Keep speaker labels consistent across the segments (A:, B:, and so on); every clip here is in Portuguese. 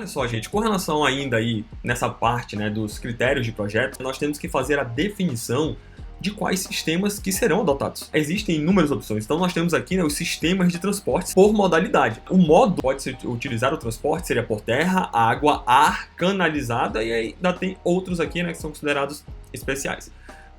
A: Olha só, gente, com relação ainda aí nessa parte, né, dos critérios de projeto, nós temos que fazer a definição de quais sistemas que serão adotados. Existem inúmeras opções, então nós temos aqui, né, os sistemas de transporte por modalidade. O modo pode ser utilizar o transporte, seria por terra, água, ar, canalizada, e aí ainda tem outros aqui, né, que são considerados especiais.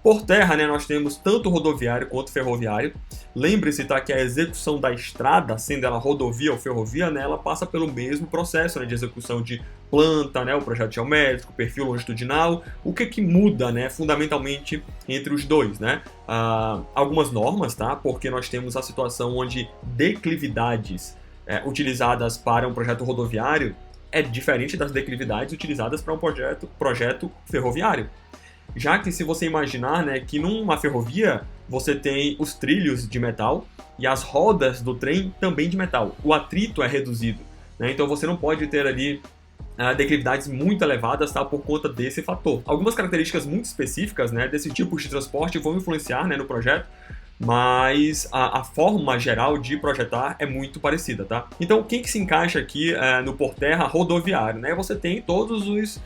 A: Por terra, né, nós temos tanto rodoviário quanto ferroviário. Lembre-se, tá, que a execução da estrada, sendo ela rodovia ou ferrovia, né, ela passa pelo mesmo processo, né, de execução de planta, né, o projeto geométrico, perfil longitudinal. O que muda, né, fundamentalmente entre os dois, né? Algumas normas, tá? Porque nós temos a situação onde declividades utilizadas para um projeto rodoviário é diferente das declividades utilizadas para um projeto ferroviário. Já que se você imaginar, né, que numa ferrovia você tem os trilhos de metal e as rodas do trem também de metal. O atrito é reduzido, né? Então você não pode ter ali declividades muito elevadas, tá, por conta desse fator. Algumas características muito específicas, né, desse tipo de transporte vão influenciar, né, no projeto, mas a forma geral de projetar é muito parecida, tá? Então quem que se encaixa aqui no por terra rodoviário, né? Você tem todos os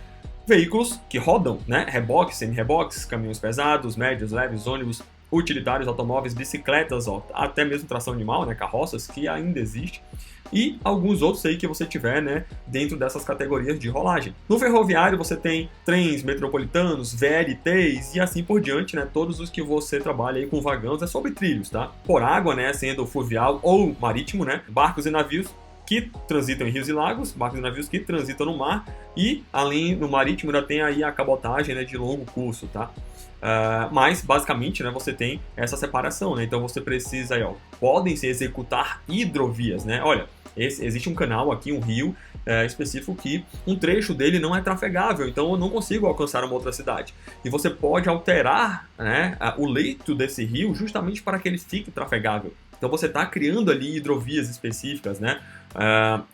A: veículos que rodam, né? Reboques, semi-reboques, caminhões pesados, médios, leves, ônibus, utilitários, automóveis, bicicletas, ó, até mesmo tração animal, né? Carroças, que ainda existe, e alguns outros aí que você tiver, né, dentro dessas categorias de rolagem. No ferroviário você tem trens metropolitanos, VLTs e assim por diante, né? Todos os que você trabalha aí com vagões é sobre trilhos, tá? Por água, né, sendo fluvial ou marítimo, né? Barcos e navios que transitam em rios e lagos, barcos e navios que transitam no mar, e além no marítimo ainda tem aí a cabotagem, né, de longo curso, tá? Mas basicamente, né, você tem essa separação, né? Então você precisa aí, ó, podem se executar hidrovias, né? Olha, existe um canal aqui, um rio específico que um trecho dele não é trafegável, então eu não consigo alcançar uma outra cidade. E você pode alterar, né, o leito desse rio justamente para que ele fique trafegável. Então você está criando ali hidrovias específicas, né?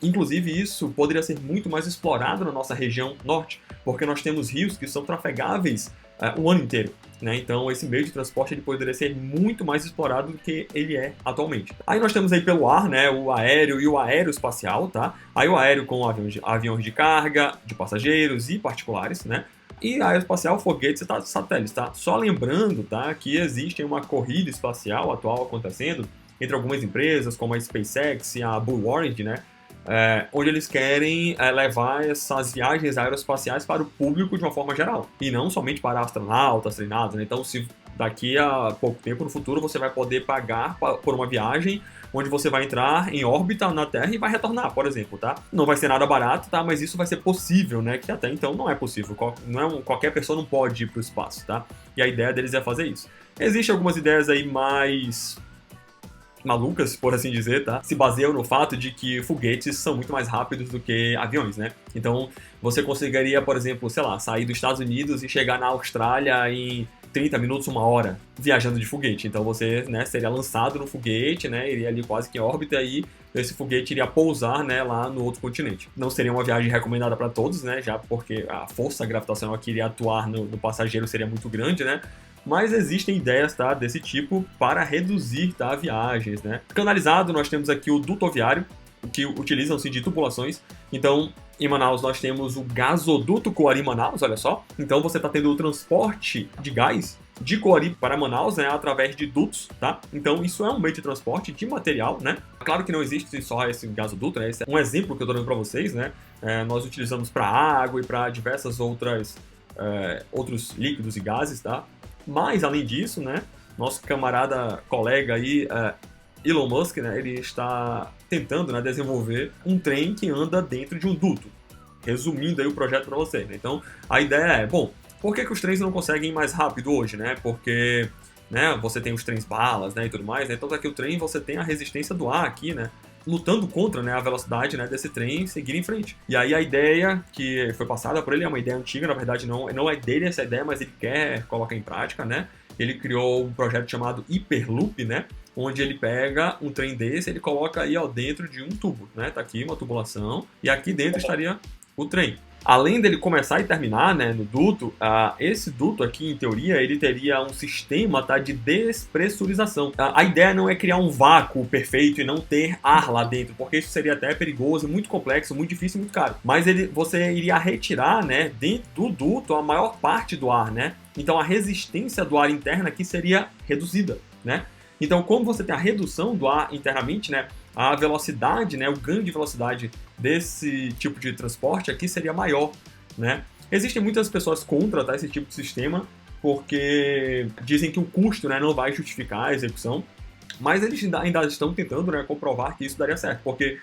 A: Inclusive isso poderia ser muito mais explorado na nossa região norte, porque nós temos rios que são trafegáveis o ano inteiro, né? Então esse meio de transporte ele poderia ser muito mais explorado do que ele é atualmente. Aí nós temos aí pelo ar, né, o aéreo e o aeroespacial, tá? Aí o aéreo com aviões de carga, de passageiros e particulares, né? E aeroespacial, foguetes e satélites, tá? Só lembrando, tá, que existe uma corrida espacial atual acontecendo entre algumas empresas, como a SpaceX e a Blue Origin, né? Onde eles querem levar essas viagens aeroespaciais para o público de uma forma geral, e não somente para astronautas treinados, né? Então, se daqui a pouco tempo, no futuro, você vai poder pagar por uma viagem onde você vai entrar em órbita na Terra e vai retornar, por exemplo, tá? Não vai ser nada barato, tá? Mas isso vai ser possível, né? Que até então não é possível. Qualquer pessoa não pode ir para o espaço, tá? E a ideia deles é fazer isso. Existem algumas ideias aí mais malucas, por assim dizer, tá? Se baseiam no fato de que foguetes são muito mais rápidos do que aviões, né? Então, você conseguiria, por exemplo, sei lá, sair dos Estados Unidos e chegar na Austrália em 30 minutos, uma hora, viajando de foguete. Então você, né, seria lançado no foguete, né, iria ali quase que em órbita e esse foguete iria pousar, né, lá no outro continente. Não seria uma viagem recomendada para todos, né, já porque a força gravitacional que iria atuar no passageiro seria muito grande, né? Mas existem ideias, tá, desse tipo para reduzir, tá, viagens, né? Canalizado, nós temos aqui o dutoviário, que utilizam-se de tubulações. Então, em Manaus, nós temos o gasoduto Coari-Manaus, olha só. Então, você está tendo o transporte de gás de Coari para Manaus, né, através de dutos, tá? Então, isso é um meio de transporte de material, né? Claro que não existe só esse gasoduto, né? Esse é um exemplo que eu estou dando para vocês, né? Nós utilizamos para água e para diversas outros líquidos e gases, tá? Mas, além disso, né, nosso camarada, colega aí, Elon Musk, né, ele está tentando, né, desenvolver um trem que anda dentro de um duto. Resumindo aí o projeto para vocês, né? Então, a ideia é, bom, por que os trens não conseguem ir mais rápido hoje, né? Porque, né, você tem os trens balas, né, e tudo mais, né? Então, aqui o trem você tem a resistência do ar aqui, né? Lutando contra, né, a velocidade, né, desse trem seguir em frente. E aí a ideia que foi passada por ele é uma ideia antiga, na verdade não é dele essa ideia, mas ele quer colocar em prática, né? Ele criou um projeto chamado Hyperloop, né? Onde ele pega um trem desse, ele coloca aí, ó, dentro de um tubo, né? Tá aqui uma tubulação e aqui dentro estaria o trem. além dele começar e terminar, né, no duto, esse duto aqui, em teoria, ele teria um sistema, tá, de despressurização. A ideia não é criar um vácuo perfeito e não ter ar lá dentro, porque isso seria até perigoso, muito complexo, muito difícil e muito caro. Mas você iria retirar, né, dentro do duto a maior parte do ar, né? Então a resistência do ar interno aqui seria reduzida, né? Então, como você tem a redução do ar internamente, né, a velocidade, né, o ganho de velocidade desse tipo de transporte aqui seria maior, né? Existem muitas pessoas contra, tá, esse tipo de sistema, porque dizem que o custo, né, não vai justificar a execução, mas eles ainda estão tentando, né, comprovar que isso daria certo, porque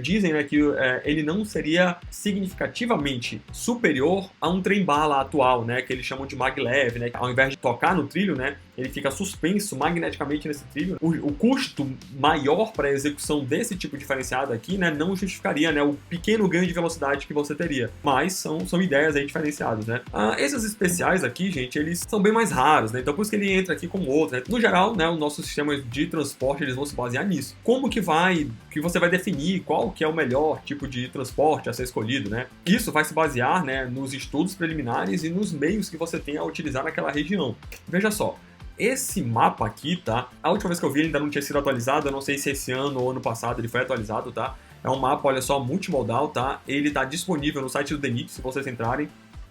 A: dizem, né, que ele não seria significativamente superior a um trem-bala atual, né, que eles chamam de maglev, né, ao invés de tocar no trilho, né, ele fica suspenso magneticamente nesse trilho. O custo maior para a execução desse tipo diferenciado aqui, né, não justificaria, né, o pequeno ganho de velocidade que você teria, mas são ideias aí diferenciadas, né. Esses especiais aqui, gente, eles são bem mais raros, né, então por isso que ele entra aqui como outro, né. No geral, né, o nosso sistema de transporte, eles vão se basear nisso. Como que você vai definir qual que é o melhor tipo de transporte a ser escolhido, né? Isso vai se basear, né, nos estudos preliminares e nos meios que você tem a utilizar naquela região. Veja só, esse mapa aqui, tá? A última vez que eu vi ele ainda não tinha sido atualizado, eu não sei se esse ano ou ano passado ele foi atualizado, tá? É um mapa, olha só, multimodal, tá? Ele tá disponível no site do DENIT, se vocês entrarem.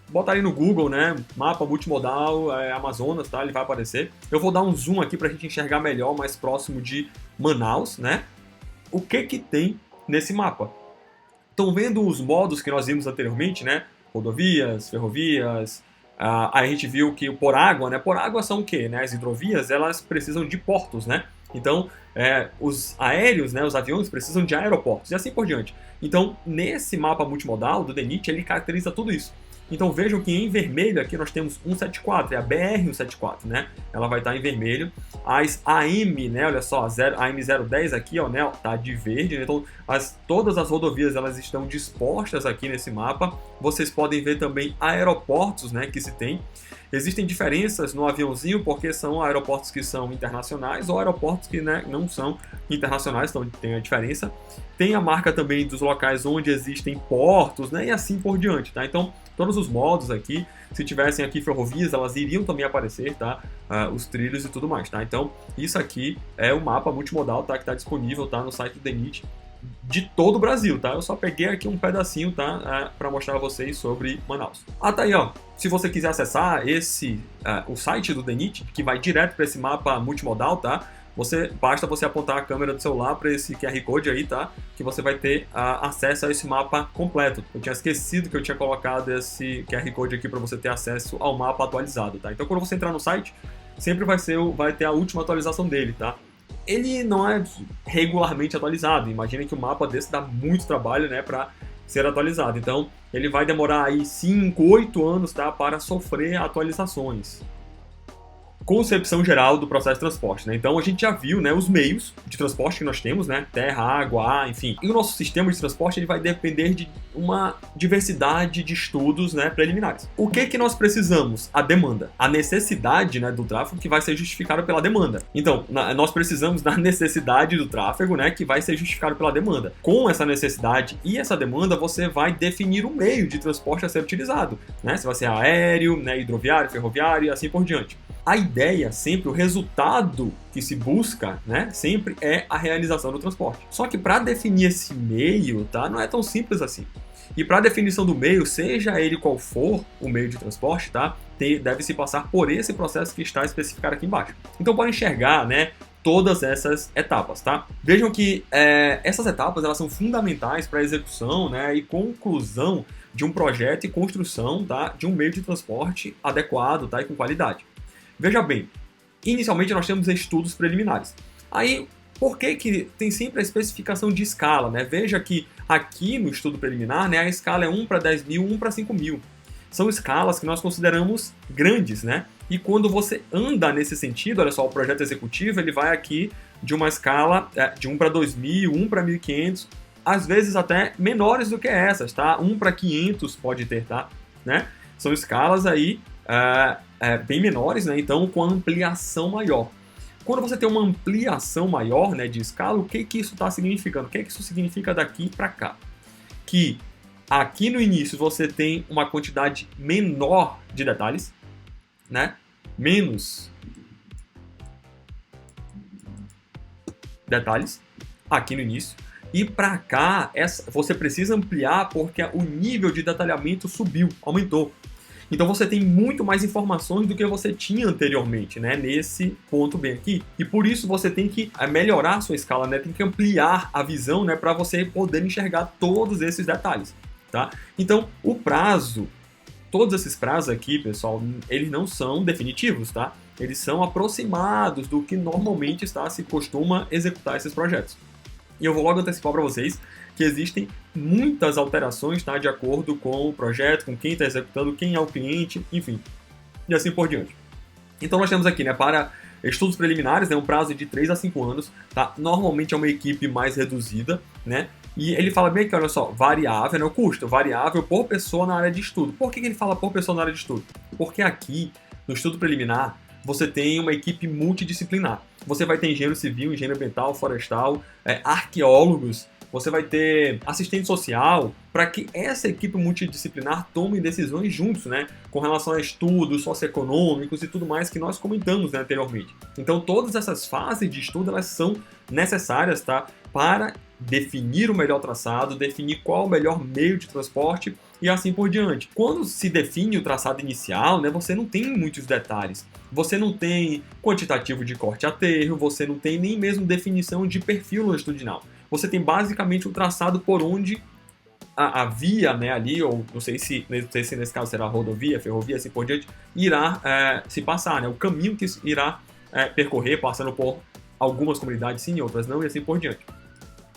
A: Botarem no Google, né, mapa multimodal, Amazonas, tá, ele vai aparecer. Eu vou dar um zoom aqui pra gente enxergar melhor, mais próximo de Manaus, né. O que que tem nesse mapa? Estão vendo os modos que nós vimos anteriormente, né, rodovias, ferrovias, a gente viu que por água, né, por água são o quê, né, as hidrovias, elas precisam de portos, né. Então, os aéreos, né, os aviões precisam de aeroportos e assim por diante. Então, nesse mapa multimodal do DENIT, ele caracteriza tudo isso. Então vejam que em vermelho aqui nós temos 174, é a BR-174, né? Ela vai estar em vermelho. As AM, né? Olha só, a AM010 aqui, ó, né? Tá de verde, né? Então todas as rodovias elas estão dispostas aqui nesse mapa. Vocês podem ver também aeroportos, né? Que se tem. Existem diferenças no aviãozinho porque são aeroportos que são internacionais ou aeroportos que, né, não são internacionais, então tem a diferença. Tem a marca também dos locais onde existem portos, né, e assim por diante, tá? Então, todos os modos aqui, se tivessem aqui ferrovias, elas iriam também aparecer, tá? Os trilhos e tudo mais, tá? Então, isso aqui é o mapa multimodal, tá? Que está disponível, tá? No site do DENIT de todo o Brasil, tá? Eu só peguei aqui um pedacinho, tá? Para mostrar a vocês sobre Manaus. Tá aí, ó. Se você quiser acessar o site do DENIT, que vai direto para esse mapa multimodal, tá? Basta você apontar a câmera do celular para esse QR Code aí, tá? Que você vai ter acesso a esse mapa completo. Eu tinha esquecido que eu tinha colocado esse QR Code aqui para você ter acesso ao mapa atualizado, tá? Então, quando você entrar no site, sempre vai ter a última atualização dele, tá? Ele não é regularmente atualizado. Imagina que um mapa desse dá muito trabalho, né, para ser atualizado. Então, ele vai demorar aí 5, 8 anos, tá, para sofrer atualizações. Concepção geral do processo de transporte, né? Então a gente já viu, né, os meios de transporte que nós temos, né? Terra, água, ar, enfim. E o nosso sistema de transporte ele vai depender de uma diversidade de estudos, né, preliminares. O que que nós precisamos? A demanda. A necessidade, né, do tráfego que vai ser justificada pela demanda. Então, nós precisamos da necessidade do tráfego, né, que vai ser justificado pela demanda. Com essa necessidade e essa demanda, você vai definir o meio de transporte a ser utilizado, né? Se vai ser aéreo, né, hidroviário, ferroviário e assim por diante. A ideia, sempre, o resultado que se busca, né, sempre é a realização do transporte. Só que para definir esse meio, tá, não é tão simples assim. E para a definição do meio, seja ele qual for o meio de transporte, tá, deve-se passar por esse processo que está especificado aqui embaixo. Então, para enxergar, né, todas essas etapas, tá? Vejam que essas etapas elas são fundamentais para a execução, né, e conclusão de um projeto e construção, tá, de um meio de transporte adequado, tá, e com qualidade. Veja bem, inicialmente nós temos estudos preliminares. Aí, por que tem sempre a especificação de escala, né? Veja que aqui no estudo preliminar, né, a escala é 1 para 10 mil, 1 para 5 mil. São escalas que nós consideramos grandes, né? E quando você anda nesse sentido, olha só, o projeto executivo, ele vai aqui de uma escala de 1 para 2 mil, 1 para 1.500, às vezes até menores do que essas, tá? 1 para 500 pode ter, tá? Né? São escalas aí bem menores, né? Então com ampliação maior. Quando você tem uma ampliação maior, né, de escala, o que isso está significando? O que isso significa daqui para cá? Que Aqui no início você tem uma quantidade menor de detalhes, né? Menos detalhes aqui no início. E para cá, você precisa ampliar porque o nível de detalhamento subiu, aumentou. Então você tem muito mais informações do que você tinha anteriormente, né? Nesse ponto bem aqui. E por isso você tem que melhorar a sua escala, né? Tem que ampliar a visão, né? Para você poder enxergar todos esses detalhes, tá? Então o prazo, todos esses prazos aqui, pessoal, eles não são definitivos, tá? Eles são aproximados do que normalmente se costuma executar esses projetos. E eu vou logo antecipar para vocês que existem muitas alterações, tá, de acordo com o projeto, com quem está executando, quem é o cliente, enfim, e assim por diante. Então nós temos aqui, né, para estudos preliminares, né, um prazo de 3 a 5 anos, tá? Normalmente é uma equipe mais reduzida, né? E ele fala bem aqui, olha só, variável, né, o custo, variável por pessoa na área de estudo. Por que ele fala por pessoa na área de estudo? Porque aqui, no estudo preliminar, você tem uma equipe multidisciplinar. Você vai ter engenheiro civil, engenheiro ambiental, florestal, arqueólogos, você vai ter assistente social, para que essa equipe multidisciplinar tome decisões juntos, né, com relação a estudos socioeconômicos e tudo mais que nós comentamos, né, anteriormente. Então todas essas fases de estudo elas são necessárias, tá, para definir o melhor traçado, definir qual o melhor meio de transporte e assim por diante. Quando se define o traçado inicial, né, você não tem muitos detalhes. Você não tem quantitativo de corte aterro, você não tem nem mesmo definição de perfil longitudinal. Você tem basicamente o traçado por onde a via, né, ali, ou não sei se nesse caso será rodovia, ferrovia, assim por diante, irá se passar, né, o caminho que irá percorrer, passando por algumas comunidades sim, outras não, e assim por diante.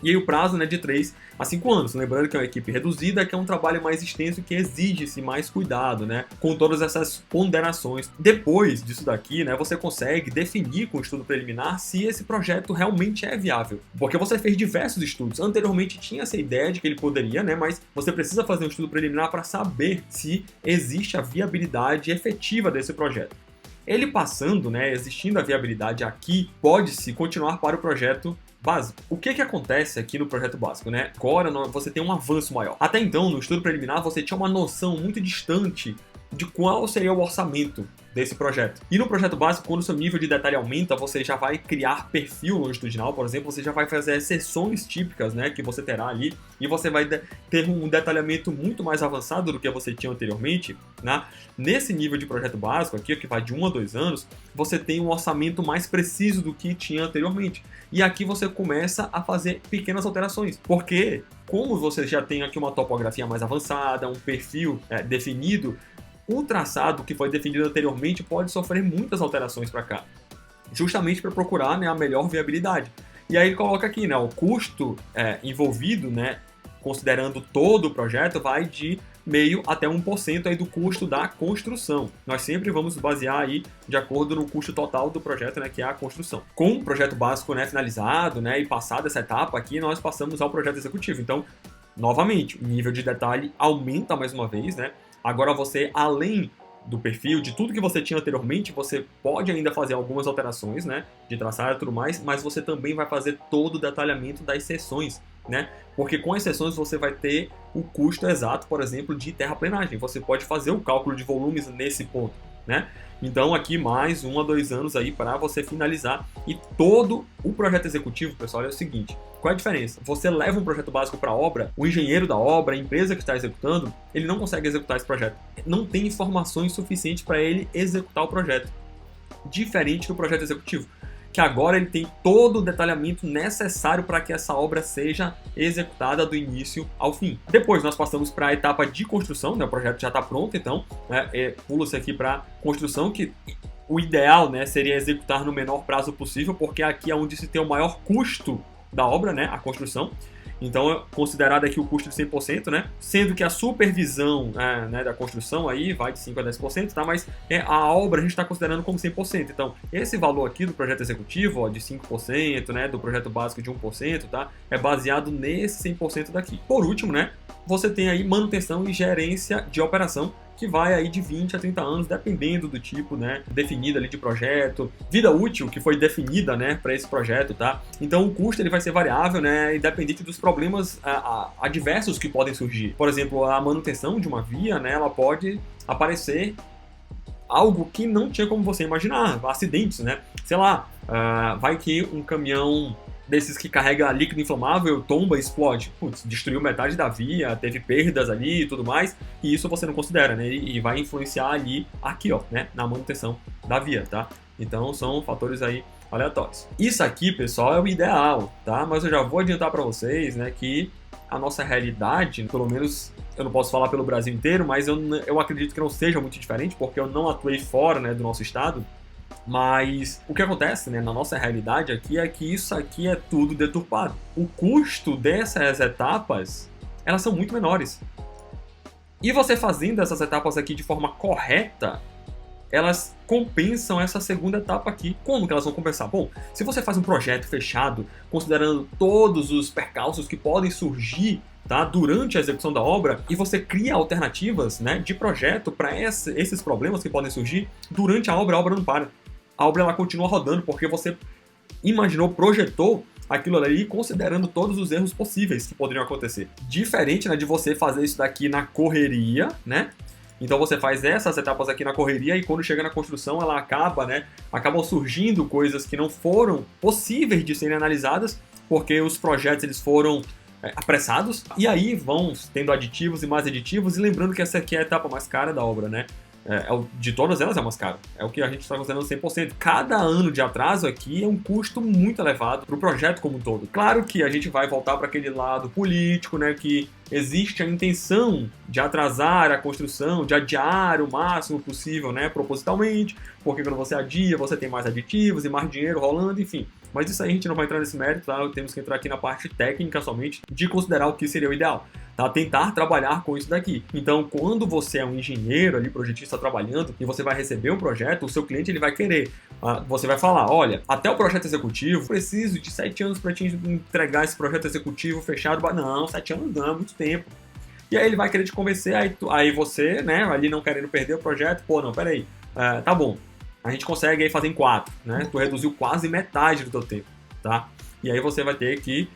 A: E aí o prazo, né, de 3 a 5 anos. Lembrando que é uma equipe reduzida, que é um trabalho mais extenso que exige-se mais cuidado, né, com todas essas ponderações. Depois disso daqui, né, você consegue definir com o estudo preliminar se esse projeto realmente é viável. Porque você fez diversos estudos. Anteriormente tinha essa ideia de que ele poderia, né, mas você precisa fazer um estudo preliminar para saber se existe a viabilidade efetiva desse projeto. Ele passando, né, existindo a viabilidade aqui, pode-se continuar para o projeto básico. O que acontece aqui no projeto básico, né? Agora você tem um avanço maior. Até então, no estudo preliminar, você tinha uma noção muito distante de qual seria o orçamento desse projeto. E no projeto básico, quando o seu nível de detalhe aumenta, você já vai criar perfil longitudinal, por exemplo, você já vai fazer as seções típicas, né, que você terá ali, e você vai ter um detalhamento muito mais avançado do que você tinha anteriormente, né? Nesse nível de projeto básico aqui, que vai de 1 a 2 anos, você tem um orçamento mais preciso do que tinha anteriormente. E aqui você começa a fazer pequenas alterações, porque como você já tem aqui uma topografia mais avançada, um perfil definido, o traçado que foi definido anteriormente pode sofrer muitas alterações para cá, justamente para procurar, né, a melhor viabilidade. E aí ele coloca aqui, né, o custo envolvido, né, considerando todo o projeto, vai de 0,5% até 1% aí do custo da construção. Nós sempre vamos basear aí de acordo no custo total do projeto, né, que é a construção. Com o projeto básico, né, finalizado, né, e passada essa etapa aqui, nós passamos ao projeto executivo. Então, novamente, o nível de detalhe aumenta mais uma vez, né? Agora você, além do perfil, de tudo que você tinha anteriormente, você pode ainda fazer algumas alterações, né, de traçado e tudo mais, mas você também vai fazer todo o detalhamento das seções, né, porque com as seções você vai ter o custo exato, por exemplo, de terraplenagem. Você pode fazer o cálculo de volumes nesse ponto, né? Então aqui mais 1 a 2 anos aí para você finalizar. E todo o projeto executivo, pessoal, é o seguinte: qual é a diferença? Você leva um projeto básico para a obra, o engenheiro da obra, a empresa que está executando, ele não consegue executar esse projeto. Não tem informações suficientes para ele executar o projeto. Diferente do projeto executivo, que agora ele tem todo o detalhamento necessário para que essa obra seja executada do início ao fim. Depois nós passamos para a etapa de construção, né? O projeto já está pronto, então pula-se aqui para construção, que o ideal, né, seria executar no menor prazo possível, porque aqui é onde se tem o maior custo da obra, né, a construção. Então é considerado aqui o custo de 100%, né? Sendo que a supervisão né, da construção aí vai de 5% a 10%, tá? Mas a obra a gente está considerando como 100%. Então esse valor aqui do projeto executivo, ó, de 5%, né, do projeto básico de 1%, tá? É baseado nesse 100% daqui. Por último, né, você tem aí manutenção e gerência de operação, que vai aí de 20 a 30 anos, dependendo do tipo, né, definido ali de projeto, vida útil que foi definida, né, para esse projeto, tá? Então o custo ele vai ser variável, né, independente dos problemas adversos que podem surgir. Por exemplo, a manutenção de uma via, né, ela pode aparecer algo que não tinha como você imaginar, acidentes, né? Sei lá, vai que um caminhão desses que carrega líquido inflamável tomba, explode, putz, destruiu metade da via, teve perdas ali e tudo mais, e isso você não considera, né? E vai influenciar ali, aqui, ó, né, na manutenção da via, tá? Então são fatores aí aleatórios. Isso aqui, pessoal, é o ideal, tá? Mas eu já vou adiantar para vocês, né, que a nossa realidade, pelo menos eu não posso falar pelo Brasil inteiro, mas eu acredito que não seja muito diferente, porque eu não atuei fora, né, do nosso estado. Mas o que acontece, né, na nossa realidade aqui é que isso aqui é tudo deturpado. O custo dessas etapas, elas são muito menores. E você fazendo essas etapas aqui de forma correta, elas compensam essa segunda etapa aqui. Como que elas vão compensar? Bom, se você faz um projeto fechado, considerando todos os percalços que podem surgir, tá, durante a execução da obra, e você cria alternativas, né, de projeto para esses problemas que podem surgir, durante a obra não para. A obra ela continua rodando porque você imaginou, projetou aquilo ali considerando todos os erros possíveis que poderiam acontecer. Diferente, né, de você fazer isso daqui na correria, né? Então você faz essas etapas aqui na correria e quando chega na construção ela acaba, né? Acabam surgindo coisas que não foram possíveis de serem analisadas porque os projetos eles foram apressados e aí vão tendo aditivos e mais aditivos e lembrando que essa aqui é a etapa mais cara da obra, né? De todas elas é mais caro. É o que a gente está considerando 100%. Cada ano de atraso aqui é um custo muito elevado para o projeto como um todo. Claro que a gente vai voltar para aquele lado político, né, que existe a intenção de atrasar a construção, de adiar o máximo possível, né, propositalmente, porque quando você adia, você tem mais aditivos e mais dinheiro rolando, enfim. Mas isso aí a gente não vai entrar nesse mérito, tá? Temos que entrar aqui na parte técnica somente de considerar o que seria o ideal. Tá? Tentar trabalhar com isso daqui. Então, quando você é um engenheiro ali, projetista trabalhando, e você vai receber um projeto, o seu cliente ele vai querer. Você vai falar, olha, até o projeto executivo, preciso de 7 anos para te entregar esse projeto executivo fechado. Não, 7 anos não, é muito tempo. E aí ele vai querer te convencer, aí você, né, ali não querendo perder o projeto, pô, não, peraí, tá bom. A gente consegue aí fazer em 4, né? Tu reduziu quase metade do teu tempo, tá? E aí você vai ter que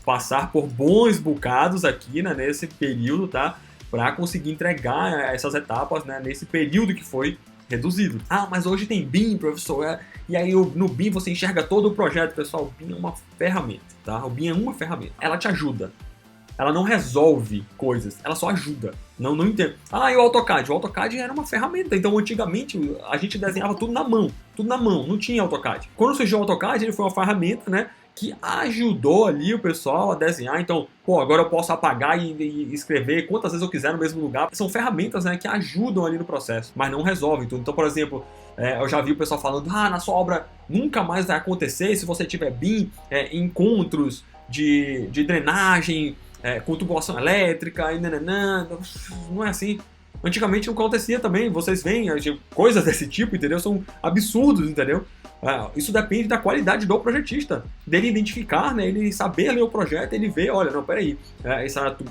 A: passar por bons bocados aqui, né, nesse período, tá? Para conseguir entregar essas etapas, né, nesse período que foi reduzido. Ah, mas hoje tem BIM, professor, e aí no BIM você enxerga todo o projeto, pessoal. O BIM é uma ferramenta, tá? O BIM é uma ferramenta. Ela te ajuda. Ela não resolve coisas, ela só ajuda. Não entendo. E o AutoCAD? O AutoCAD era uma ferramenta. Então, antigamente, a gente desenhava tudo na mão. Tudo na mão, não tinha AutoCAD. Quando surgiu o AutoCAD, ele foi uma ferramenta, né, que ajudou ali o pessoal a desenhar. Então, pô, agora eu posso apagar e escrever quantas vezes eu quiser no mesmo lugar. São ferramentas, né, que ajudam ali no processo, mas não resolvem tudo. Então, por exemplo, eu já vi o pessoal falando, na sua obra nunca mais vai acontecer se você tiver BIM, encontros de drenagem, com tubulação elétrica, e nananã. Não é assim. Antigamente não acontecia também, vocês veem, coisas desse tipo, entendeu? São absurdos, entendeu? Isso depende da qualidade do projetista, dele identificar, né? Ele saber ler o projeto, ele vê, olha, não, peraí,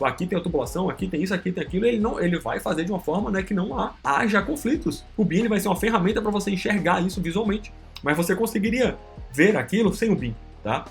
A: aqui tem a tubulação, aqui tem isso, aqui tem aquilo, ele vai fazer de uma forma, né, que não haja conflitos. O BIM ele vai ser uma ferramenta para você enxergar isso visualmente, mas você conseguiria ver aquilo sem o BIM, tá?